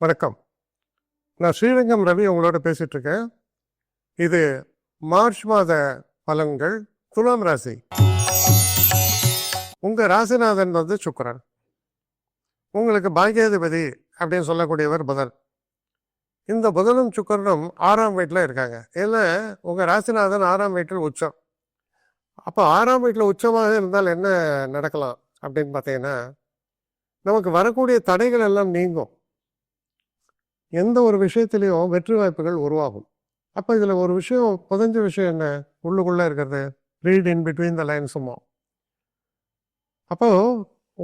வணக்கம். நான் ஸ்ரீரங்கம் ரவி உங்களோட பேசிட்டு இருக்கேன். இது மார்ச் மாத பலன்கள். துலாம் ராசி. உங்க ராசிநாதன் வந்து சுக்கிரன். உங்களுக்கு பாக்கியாதிபதி அப்படின்னு சொல்லக்கூடியவர் புதன். இந்த புதனும் சுக்கிரனும் 6ஆம் வீட்டில் இருக்காங்க. இல்லை, உங்க ராசிநாதன் 6ஆம் வீட்டில் உச்சம். அப்போ 6ஆம் வீட்டில் உச்சமாக இருந்தால் என்ன நடக்கலாம் அப்படின்னு பார்த்தீங்கன்னா, நமக்கு வரக்கூடிய தடைகள் எல்லாம் நீங்கும். எந்த ஒரு விஷயத்திலையும் வெற்றி வாய்ப்புகள் உருவாகும். அப்போ இதில் ஒரு விஷயம், புதஞ்ச விஷயம் என்ன, உள்ளுக்குள்ளே இருக்கிறது, ரீட் இன் பிட்வீன் த லைன்ஸுமோ. அப்போது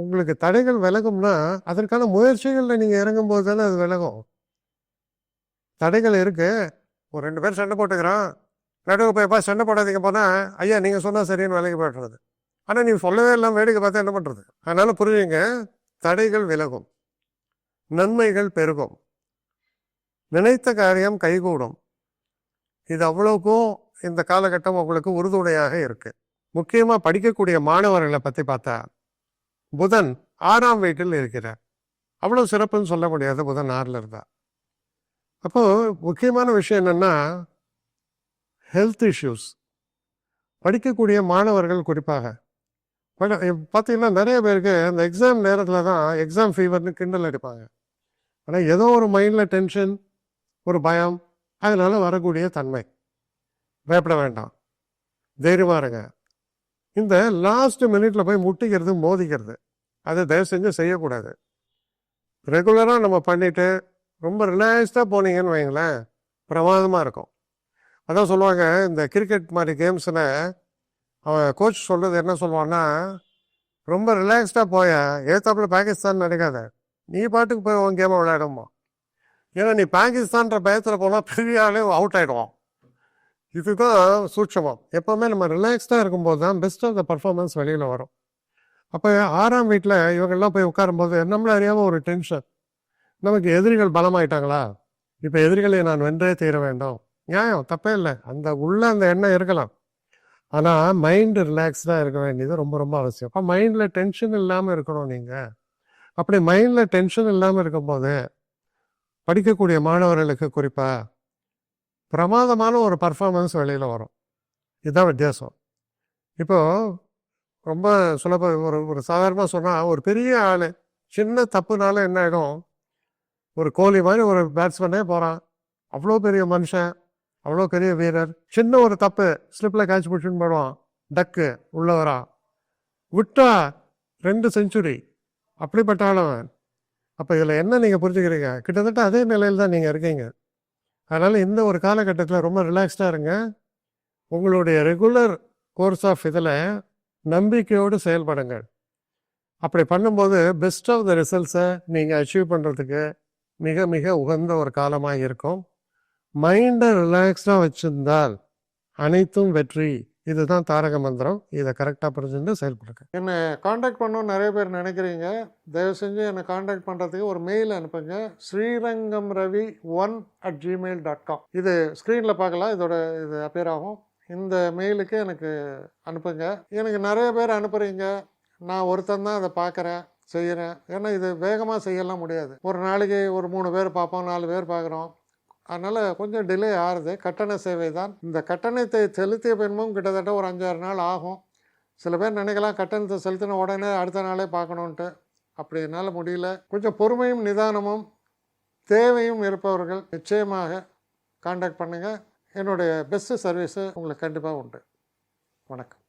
உங்களுக்கு தடைகள் விலகும்னா அதற்கான முயற்சிகளில் நீங்கள் இறங்கும்போது தானே அது விலகும். தடைகள் இருக்கு, ஒரு 2 பேர் சண்டை போட்டுக்கிறான், நடுவு போய்ப்பா சண்டை போடாதீங்க போனால் ஐயா நீங்கள் சொன்னால் சரின்னு விலகி போய்ட்டுறது. ஆனால் நீங்கள் சொல்லவே இல்லாமல் வேடிக்கை பார்த்தா என்ன பண்ணுறது? அதனால் புரியுங்க, தடைகள் விலகும், நன்மைகள் பெருகும், நினைத்த காரியம் கைகூடும். இது அவ்வளோக்கும் இந்த காலகட்டம் உங்களுக்கு உறுதுணையாக இருக்கு. முக்கியமாக படிக்கக்கூடிய மாணவர்களை பற்றி பார்த்தா புதன் 6ஆம் வீட்டில் இருக்கிறார். அவ்வளோ சிறப்புன்னு சொல்ல முடியாது புதன் 6ல் இருந்தா. அப்போ முக்கியமான விஷயம் என்னன்னா, ஹெல்த் இஷ்யூஸ். படிக்கக்கூடிய மாணவர்கள் குறிப்பாக பார்த்தீங்கன்னா நிறைய பேருக்கு இந்த எக்ஸாம் நேரத்தில் தான் எக்ஸாம் ஃபீவர்னு கிண்டல் அடிப்பாங்க. ஆனால் ஏதோ ஒரு மைண்டில் டென்ஷன், ஒரு பயம், அதனால வரக்கூடிய தன்மை. பயப்பட வேண்டாம், தைரியமாக இருங்க. இந்த லாஸ்ட் மினிட்ல போய் முட்டிக்கிறது, மோதிக்கிறது, அதை தயவு செஞ்சு செய்யக்கூடாது. ரெகுலராக நம்ம பண்ணிட்டு ரொம்ப ரிலாக்ஸ்டாக போனீங்கன்னு வைங்களேன், பிரமாதமாக இருக்கும். அதான் சொல்லுவாங்க, இந்த கிரிக்கெட் மாதிரி கேம்ஸில் அவன் கோச் சொல்கிறது என்ன சொல்லுவான்னா, ரொம்ப ரிலாக்ஸ்டாக போய ஏத்தாப்புல பாகிஸ்தான் நினைக்காத, நீ பாட்டுக்கு போய் உன் கேமை விளையாடுமா. ஏன்னா நீ பாகிஸ்தான்ற பயத்தில் போனால் பெரிய ஆளே அவுட் ஆகிடுவோம். இதுதான் சூட்சமம். எப்போவுமே நம்ம ரிலாக்ஸ்டாக இருக்கும்போது தான் பெஸ்ட் ஆஃப் த பர்ஃபார்மன்ஸ் வெளியில் வரும். அப்போ 6ஆம் வீட்டில் இவங்கெல்லாம் போய் உட்காரும்போது நம்மள அறியாமல் ஒரு டென்ஷன். நமக்கு எதிரிகள் பலமாயிட்டாங்களா, இப்போ எதிரிகளை நான் வென்றே தீர வேண்டும். நியாயம், தப்பே இல்லை, அந்த உள்ள அந்த எண்ணம் இருக்கலாம். ஆனால் மைண்டு ரிலாக்ஸ்டாக இருக்க வேண்டியது ரொம்ப ரொம்ப அவசியம். அப்போ மைண்டில் டென்ஷன் இல்லாமல் இருக்கணும் நீங்கள். அப்படி மைண்டில் டென்ஷன் இல்லாமல் இருக்கும்போது படிக்கக்கூடிய மாணவர்களுக்கு குறிப்பாக பிரமாதமான ஒரு பர்ஃபார்மன்ஸ் வெளியில் வரும். இதுதான் வித்தியாசம். இப்போது ரொம்ப சுலபம், ஒரு சாதாரணமாக சொன்னால், ஒரு பெரிய ஆள் சின்ன தப்புனால என்ன ஆகிடும், ஒரு கோலி மாதிரி ஒரு பேட்ஸ்மேனே போகிறான், அவ்வளோ பெரிய மனுஷன், அவ்வளோ பெரிய வீரர், சின்ன ஒரு தப்பு ஸ்லிப்பில் கேட்ச் பிடிச்சின்னு போடுவான், டக்கு உள்ள வரான், விட்டா 2 செஞ்சுரி, அப்படிப்பட்ட ஆளவன். அப்போ இதில் என்ன நீங்கள் புரிஞ்சுக்கிறீங்க, கிட்டத்தட்ட அதே நிலையில் தான் நீங்கள் இருக்கீங்க. அதனால் இந்த ஒரு காலகட்டத்தில் ரொம்ப ரிலாக்ஸ்டாக இருங்க. உங்களுடைய ரெகுலர் கோர்ஸ் ஆஃப் இதில் நம்பிக்கையோடு செயல்படுங்கள். அப்படி பண்ணும்போது பெஸ்ட் ஆஃப் த ரிசல்ட்ஸை நீங்கள் அச்சீவ் பண்ணுறதுக்கு மிக மிக உகந்த ஒரு காலமாக இருக்கும். மைண்டை ரிலாக்ஸ்டாக வச்சுருந்தால் அனைத்தும் வெற்றி. இதுதான் தாரக மந்திரம். இதை கரெக்டாக புரிஞ்சுட்டு செயல்படுங்க. என்னை காண்டாக்ட் பண்ணணும்னு நிறைய பேர் நினைக்கிறீங்க. தயவு செஞ்சு என்னை காண்டாக்ட் பண்ணுறதுக்கு ஒரு மெயில் அனுப்புங்க, srirangamravi1@gmail.com. இது ஸ்க்ரீனில் பார்க்கலாம், இது அப்பியர் ஆகும். இந்த மெயிலுக்கு எனக்கு அனுப்புங்க. எனக்கு நிறைய பேர் அனுப்புகிறீங்க, நான் ஒருத்தன் தான் அதை பார்க்குறேன், செய்கிறேன். ஏன்னா இது வேகமாக செய்யலாம் முடியாது. ஒரு நாளைக்கு ஒரு 3 பேர் பார்ப்போம், 4 பேர் பார்க்குறோம். அதனால் கொஞ்சம் டிலே ஆகுது. கட்டண சேவை தான். இந்த கட்டணத்தை செலுத்திய பின்பும் கிட்டத்தட்ட ஒரு 5-6 நாள் ஆகும். சில பேர் நினைக்கலாம் கட்டணத்தை செலுத்தின உடனே அடுத்த நாளே பார்க்கணுன்ட்டு. அப்படி என்னால் முடியல. கொஞ்சம் பொறுமையும் நிதானமும் தேவையும் இருப்பவர்கள் நிச்சயமாக காண்டாக்ட் பண்ணுங்கள். என்னுடைய பெஸ்ட்டு சர்வீஸு உங்களுக்கு கண்டிப்பாக உண்டு. வணக்கம்.